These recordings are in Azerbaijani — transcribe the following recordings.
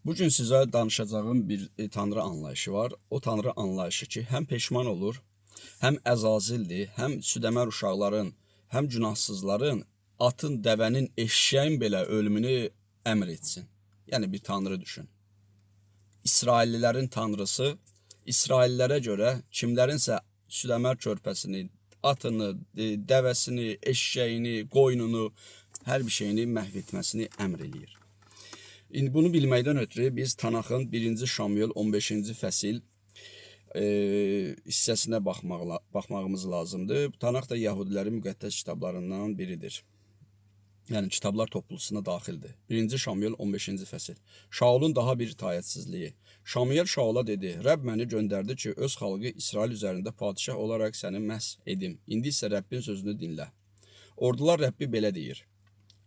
Bugün sizə danışacağım bir tanrı anlayışı var. O tanrı anlayışı ki, həm peşman olur, həm əzazildir, həm südəmər uşaqların, həm günahsızların, atın, dəvənin, eşşəyin belə ölümünü əmr etsin. Yəni bir tanrı düşün. İsraillilərin tanrısı, İsraillərə görə kimlərinsə südəmər körpəsini, atını, dəvəsini, eşşəyini, qoyununu, hər bir şeyini məhv etməsini əmr eləyir. İndi bunu bilməkdən ötürü biz Tanaxın 1-ci Şamuel 15-ci fəsil hissəsinə baxmağımız lazımdır. Tanax da Yahudilərin müqəddəs kitablarından biridir. Yəni kitablar toplusuna daxildir. 1-ci Şamuel 15-ci fəsil. Şaulun daha bir itaətsizliyi. Şamuel Şaula dedi: Rəbb məni göndərdi ki, öz xalqı İsrail üzərində padişah olaraq səni məhs edim. İndi isə Rəbbin sözünü dinlə. Ordular Rəbbi belə deyir: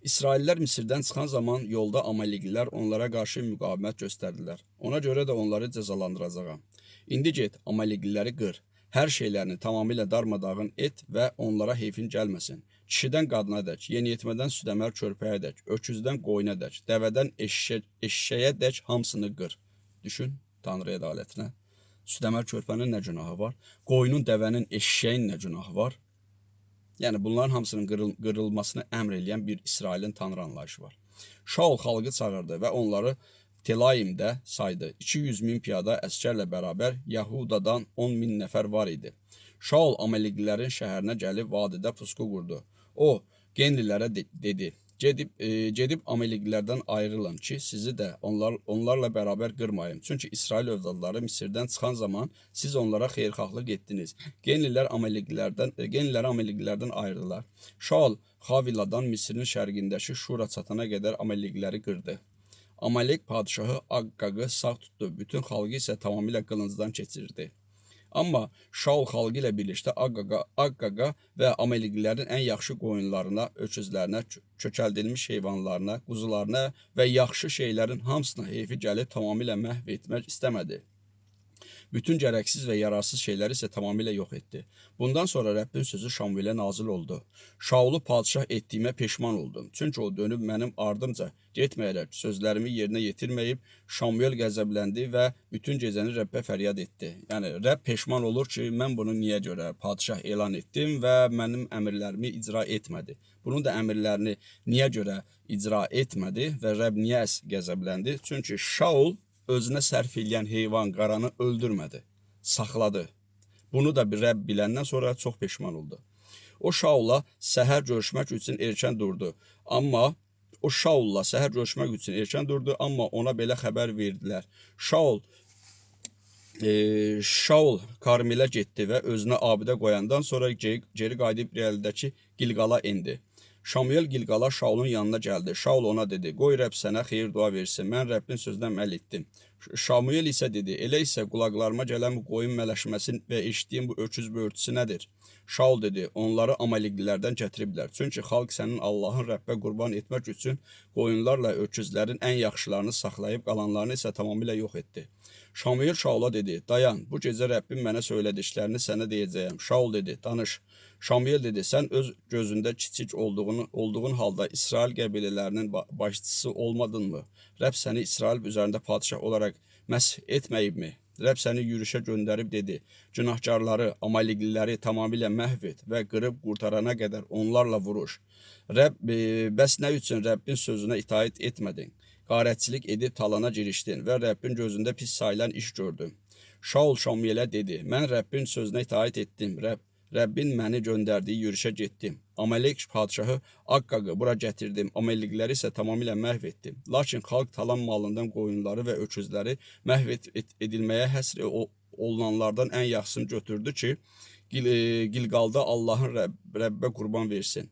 İsraillər Misirdən çıxan zaman yolda Amaleklər onlara qarşı müqavimət göstərdilər. Ona görə də onları cəzalandıracağam. İndi get, Amalekliləri qır. Hər şeylərini tamamilə darmadağın et və onlara heyfin gəlməsin. Kişidən qadına dək, yeniyetmədən südəmər körpəyə dək, öküzdən qoyuna dək, dəvədən eşşəyə dək hamısını qır. Düşün Tanrı ədalətinə. Südəmər körpənin nə günahı var? Qoyunun, dəvənin, eşşəyin nə günahı var? Yəni bunların hamısının qırılmasını əmr eləyən bir İsrailin tanrı anlayışı var. Şaul xalqı çağırdı və onları Telaimdə saydı. 200.000 piyada əskərlə bərabər Yahudadan 10.000 nəfər var idi. Şaul Amaleklilərin şəhərinə gəlib vadidə pusqu qurdu. O, Genlilərə dedi: Gedib Amaleklilərdən ayrılın ki, sizi də onlarla bərabər qırmayım. Çünki İsrail övladları Misirdən çıxan zaman siz onlara xeyirxahlıq etdiniz. Genlilər Amaleklilərdən ayrıldılar. Şaul Haviladan Misirin şərqindəki Şura çatana qədər Amalekliləri qırdı. Amalek padişahı Aqqaqı sağ tutdu. Bütün xalqı isə tamamilə qılıncdan keçirdi. Amma Şaul xalqı ilə birlikdə Aqqaqa və Amaleklilərin ən yaxşı qoyunlarına, öküzlərinə, kökəldilmiş heyvanlarına, quzularına və yaxşı şeylərin hamısına heyfi gəlib tamamilə məhv etmək istəmədi. Bütün gərəksiz və yararsız şeyləri isə tamamilə yox etdi. Bundan sonra Rəbbin sözü Şamuelə nazil oldu. Şaulu padişah etdiyimə peşman oldum. Çünki o dönüb mənim ardımca getməyərək sözlərimi yerinə yetirməyib, Şamuel qəzəbləndi və bütün gecəni Rəbbə fəryad etdi. Yəni Rəbb peşman olur ki, mən bunu niyə görə padişah elan etdim və mənim əmrlərimi icra etmədi. Bunun da əmrlərini niyə görə icra etmədi və Rəbb niyə qəzəbləndi? Çünki Şaul özünə sərf eləyən heyvan qaranı öldürmədi, saxladı. Bunu da bir Rəbb biləndən sonra çox peşman oldu. O Şaulla səhər görüşmək üçün erkən durdu. Amma ona belə xəbər verdilər. Şaul Karmelə getdi və özünə abidə qoyandan sonra geri qayıdıb irəlidəki Gilqala indi. Şamuel Gilqala Şaulun yanına gəldi. Şaul ona dedi: Qoy Rəbb sənə xeyir dua versin. Mən Rəbbin sözünə əməl etdim. Şamuel isə dedi: Elə isə qulaqlarıma gələn bu qoyun mələşməsi və eşitdiyim bu öküz böğürtüsü nədir? Şaul dedi: Onları Amaleklilərdən gətiriblər. Çünki xalq sənin Allahın Rəbbə qurban etmək üçün qoyunlarla öküzlərin ən yaxşılarını saxlayıb qalanlarını isə tamamilə yox etdi. Şamuel Şaula dedi: Dayan, bu gecə Rəbbim mənə söylədiklərini sənə deyəcəyəm. Şaul dedi: Danış. Şamuel dedi: Sən öz gözündə kiçik olduğun halda İsrail qəbilələrinin başçısı olmadınmı? Rəbb səni İsrail üzərində padişah olaraq məhs etməyibmi? Rəbb səni yürüşə göndərib dedi: Günahkarları, Amalekliləri tamamilə məhv et və qırıb qurtarana qədər onlarla vuruş. Bəs nə üçün Rəbbin sözünə itaət etmədin? Qarətçilik edib talana girişdin və Rəbbin gözündə pis sayılan iş gördün. Şaul Şamuelə dedi: Mən Rəbbin sözünə itaət etdim. Rəbbin məni göndərdiyi yürüşə getdim. Amalek padişahı Aqqaqı bura gətirdim. Amalekliləri isə tamamilə məhv etdim. Lakin xalq talan malından qoyunları və öküzləri məhv edilməyə həsr olunanlardan ən yaxşısını götürdü ki, Gilqalda Allahın Rəbbə qurban versin.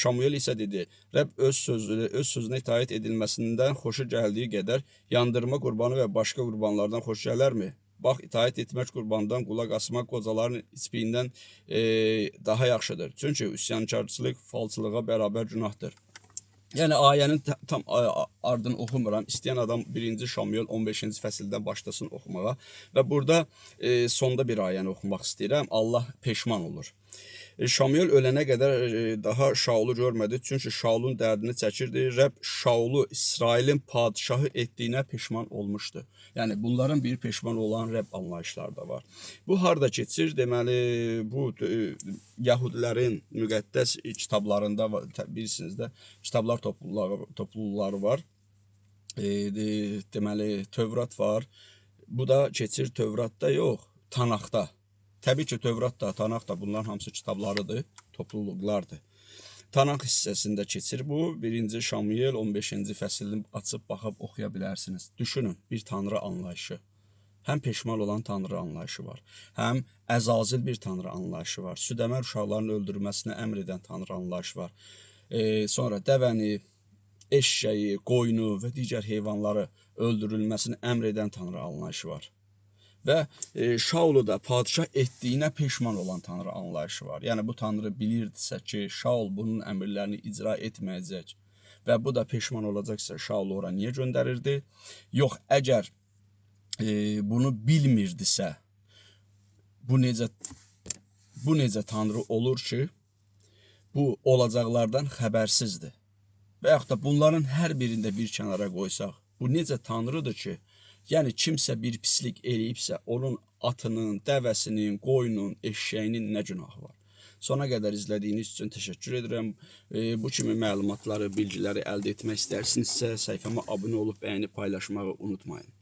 Şamuel isə dedi: Rəbb öz sözünə itaət edilməsindən xoşu gəldiyi qədər yandırma qurbanı və başqa qurbanlardan xoş gələrmi? Bax, itaət etmək qurbandan qulaq asmaq qocaların içpiyindən daha yaxşıdır. Çünki üsyankarçılıq falçılığa bərabər günahdır. Yəni ayənin tam ardını oxumuram. İstəyən adam 1-ci Şamuel 15-ci fəsildən başlasın oxumağa və burada sonda bir ayəni oxumaq istəyirəm. Allah peşman olur. Şamuel ölənə qədər daha Şaulu görmədi. Çünki Şaulun dərdini çəkirdi. Rəbb Şaulu İsrailin padşahı etdiyinə peşman olmuşdu. Yəni bunların bir peşman olan Rəbb anlayışları da var. Bu harda keçir? Deməli bu Yahudilərin müqəddəs kitablarında bilirsiniz də kitablar topluluqları var. Deməli Tövrat var. Bu da keçir Tövratda yox, Tanakda. Təbii ki, Tövrat da, Tanak da bunların hamısı kitablarıdır, topluluqlardır. Tanak hissəsində keçir bu. 1-ci Şamuel 15-ci fəslini açıb baxıb oxuya bilərsiniz. Düşünün, bir tanrı anlayışı. Həm peşman olan tanrı anlayışı var. Həm əzazil bir tanrı anlayışı var. Südəmər uşaqların öldürülməsinə əmr edən tanrı anlayışı var. Sonra dəvəni, eşşəyi, qoyunu və digər heyvanları öldürülməsini əmr edən tanrı anlayışı var. Və Şaulu da padşah etdiyinə peşman olan tanrı anlayışı var. Yəni bu tanrı bilirdisə ki, Şaul bunun əmrlərini icra etməyəcək və bu da peşman olacaqsa Şaulu ora niyə göndərirdi? Yox, əgər bunu bilmirdisə, bu necə tanrı olur ki, bu olacaqlardan xəbərsizdir. Və yaxud da bunların hər birində bir kənara qoysaq, bu necə tanrıdır ki, yəni kimsə bir pislik eləyibsə, onun atının, dəvəsinin, qoyunun, eşşəyinin nə günahı var? Sona qədər izlədiyiniz üçün təşəkkür edirəm. Bu kimi məlumatları, bilgiləri əldə etmək istərsinizsə, səhifəmə abunə olub bəyənib paylaşmağı unutmayın.